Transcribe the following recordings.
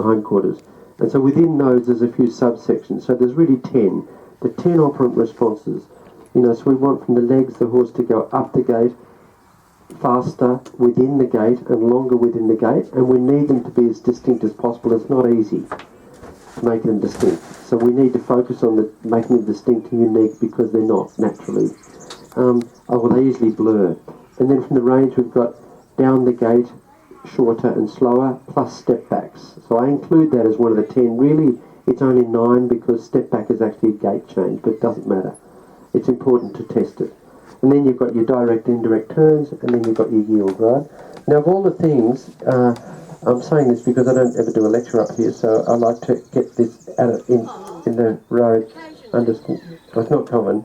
the hindquarters. And so within those, there's a few subsections. So there's really 10. The 10 operant responses. So we want from the legs the horse to go up the gate, faster within the gate and longer within the gate, and we need them to be as distinct as possible. It's not easy to make them distinct. So we need to focus on making them distinct and unique because they're not naturally. They easily blur. And then from the range we've got down the gate, shorter and slower, plus step backs. So I include that as one of the 10. Really, it's only 9 because step back is actually a gate change, but it doesn't matter. It's important to test it. And then you've got your direct, indirect turns, and then you've got your yield, right? Now, of all the things, I'm saying this because I don't ever do a lecture up here, so I like to get this in the road. It's not common,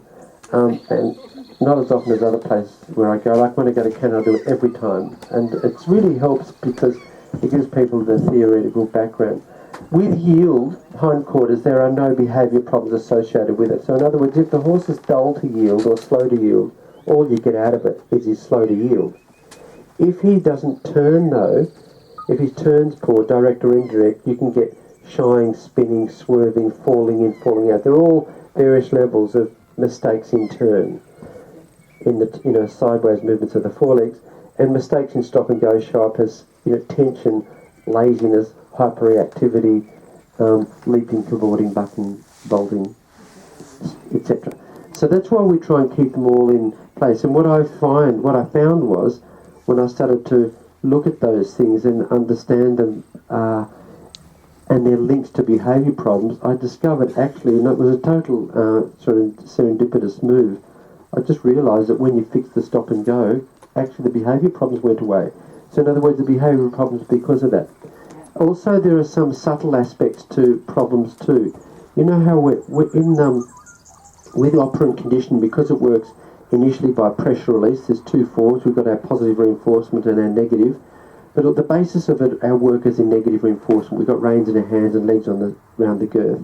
and not as often as other places where I go. Like when I go to Canada, I do it every time. And it really helps because it gives people the theoretical background. With yield, hindquarters, there are no behaviour problems associated with it. So in other words, if the horse is dull to yield or slow to yield, all you get out of it is he's slow to yield. If he doesn't turn though, if his turn's poor, direct or indirect, you can get shying, spinning, swerving, falling in, falling out. They're all various levels of mistakes in turn, in the sideways movements of the forelegs, and mistakes in stop and go show up as tension, laziness, hyperreactivity, leaping, cavorting, bucking, bolting, etc. So that's why we try and keep them all in place. And what I found was, when I started to look at those things and understand them and their links to behaviour problems, I discovered actually, and it was a total sort of serendipitous move, I just realised that when you fix the stop and go, actually the behaviour problems went away. So in other words, the behavioural problems because of that. Also, there are some subtle aspects to problems too. You know how with operant conditioning, because it works initially by pressure release, there's two forms. We've got our positive reinforcement and our negative. But at the basis of it, our work is in negative reinforcement. We've got reins in our hands and legs around the girth.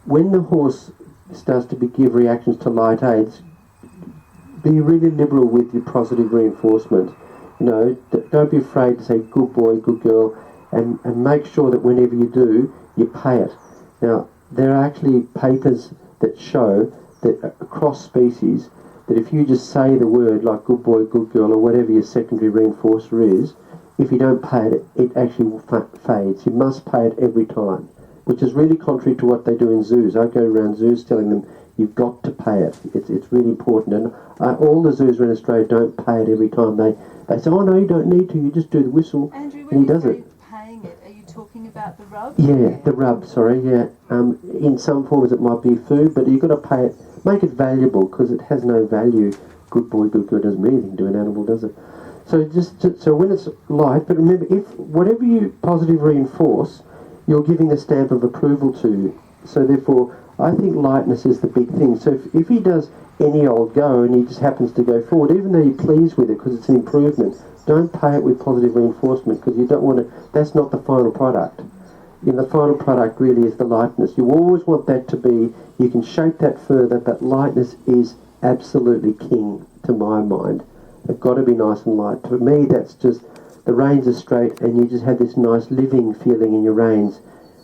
When the horse starts to give reactions to light aids, be really liberal with your positive reinforcement. Don't be afraid to say good boy, good girl, and make sure that whenever you do, you pay it. Now, there are actually papers that show that across species, that if you just say the word like good boy, good girl, or whatever your secondary reinforcer is, if you don't pay it, it actually fades. You must pay it every time, which is really contrary to what they do in zoos. I go around zoos telling them, you've got to pay it. It's really important. And all the zoos around Australia don't pay it every time. They say, oh no, you don't need to, you just do the whistle. Andrew, and he does it. Paying it, are you talking about the rub? Yeah, the rub, sorry, yeah. In some forms it might be food, but you've got to pay it, make it valuable, because it has no value. Good boy, good girl doesn't mean anything to an animal, does it? So so when it's light, but remember, if whatever you positively reinforce, you're giving a stamp of approval to. So therefore, I think lightness is the big thing. So if he does any old go and he just happens to go forward, even though you're pleased with it because it's an improvement, don't pay it with positive reinforcement, because you don't want to, that's not the final product. The final product really is the lightness. You always want that to be, you can shape that further, but lightness is absolutely king to my mind. They've got to be nice and light. For me, that's just, the reins are straight and you just have this nice living feeling in your reins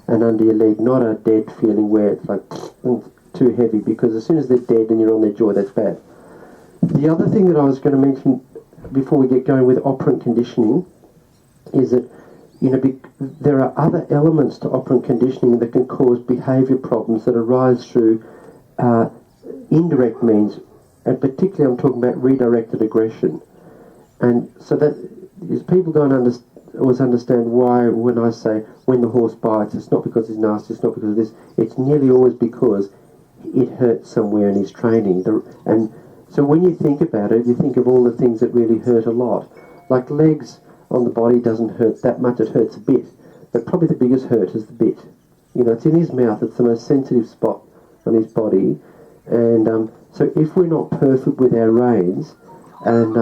and under your leg, not a dead feeling where it's like too heavy, because as soon as they're dead and you're on their jaw, that's bad. The other thing that I was going to mention before we get going with operant conditioning is that there are other elements to operant conditioning that can cause behaviour problems that arise through indirect means, and particularly I'm talking about redirected aggression. And so that is, people don't always understand why when I say when the horse bites, it's not because he's nasty, it's not because of this, it's nearly always because it hurts somewhere in his training. And so when you think about it, you think of all the things that really hurt a lot. Like legs on the body doesn't hurt that much, it hurts a bit. But probably the biggest hurt is the bit. It's in his mouth, it's the most sensitive spot on his body. And so if we're not perfect with our reins, and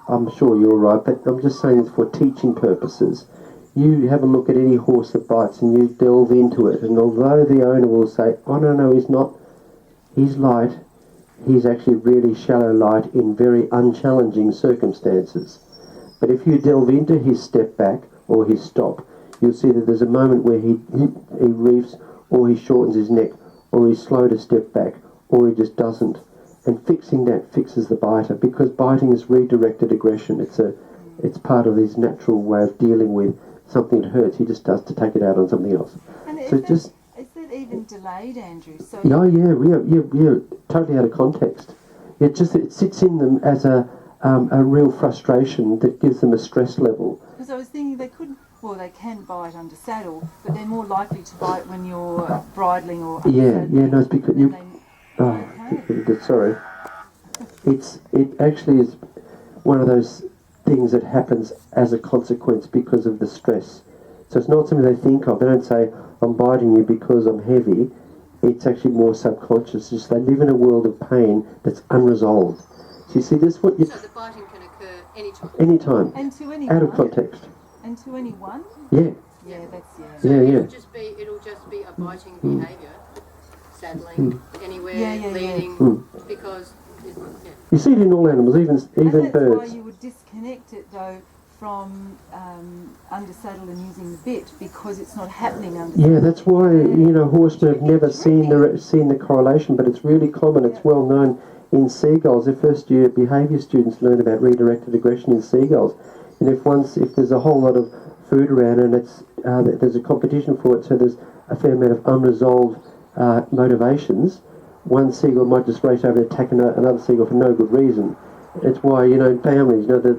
I'm sure you're right, but I'm just saying it's for teaching purposes. You have a look at any horse that bites and you delve into it, and although the owner will say, oh no, he's not, he's light, he's actually really shallow light in very unchallenging circumstances. But if you delve into his step back or his stop, you'll see that there's a moment where he reefs, or he shortens his neck, or he's slow to step back, or he just doesn't. And fixing that fixes the biter, because biting is redirected aggression. It's part of his natural way of dealing with something that hurts. He just does to take it out on something else. And So is that even delayed, Andrew? So oh yeah, totally out of context. It sits in them as a real frustration that gives them a stress level. because I was thinking they can bite under saddle, but they're more likely to bite when you're bridling or No, it's because you. Sorry. It actually is one of those things that happens as a consequence because of the stress. So it's not something they think of. They don't say, I'm biting you because I'm heavy. It's actually more subconscious. It's just they live in a world of pain that's unresolved. So you see, this what you... So the biting can occur anytime? Anytime. And to anyone? Out of context. And to anyone? Yeah. Yeah, that's, yeah. So Yeah. it'll just be a biting behaviour, saddling, anywhere, leading, because... You see it in all animals, even And that's birds. why you would disconnect it, though, from under saddle and using the bit, because it's not happening under saddle. Yeah, that's why, horsemen have never seen the correlation, but it's really common. It's well known in seagulls. The first year behaviour students learn about redirected aggression in seagulls. And if there's a whole lot of food around and there's a competition for it, so there's a fair amount of unresolved motivations, one seagull might just race over and attack another seagull for no good reason. It's why, in families, the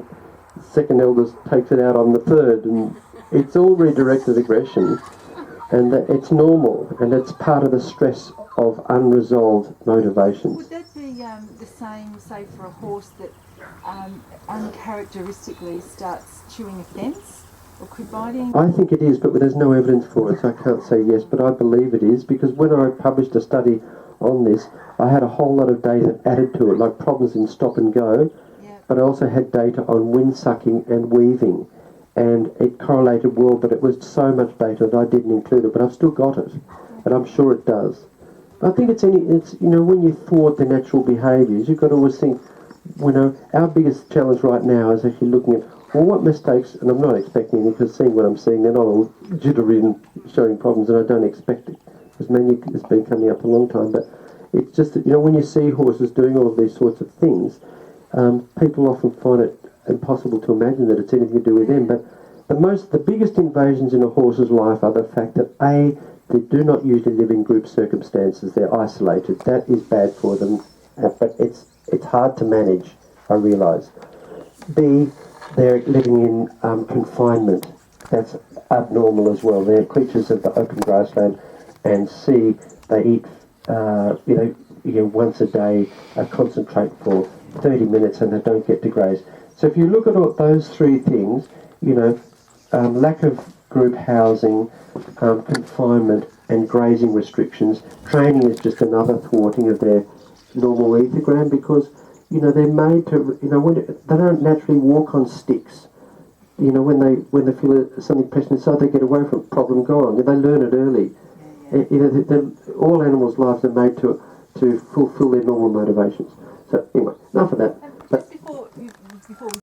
second eldest takes it out on the third, and it's all redirected aggression, and it's normal, and it's part of the stress of unresolved motivations. Would that be the same, say, for a horse that uncharacteristically starts chewing a fence or quit biting? I think it is, but there's no evidence for it, so I can't say yes, but I believe it is, because when I published a study on this, I had a whole lot of data added to it, like problems in stop and go, but I also had data on wind sucking and weaving, and it correlated well, but it was so much data that I didn't include it, but I've still got it, and I'm sure it does. I think it's when you thwart the natural behaviours, you've got to always think, our biggest challenge right now is actually looking at, well, what mistakes, and I'm not expecting any, because seeing what I'm seeing, they're not all jittery and showing problems, and I don't expect it, because menu has been coming up a long time, but it's just that, when you see horses doing all of these sorts of things, people often find it impossible to imagine that it's anything to do with them, but the biggest invasions in a horse's life are the fact that A, they do not usually live in group circumstances, they're isolated. That is bad for them, but it's hard to manage, I realise. B, they're living in confinement. That's abnormal as well. They're creatures of the open grassland. And C, they eat, once a day, concentrate for 30 minutes and they don't get to graze. So if you look at all those three things, lack of group housing, confinement and grazing restrictions, training is just another thwarting of their normal ethogram, because, they're made to, they don't naturally walk on sticks. When they feel something pressing inside, they get away from it, problem gone. They learn it early. All animals' lives are made to fulfil their normal motivations. So anyway, enough of that. Just before we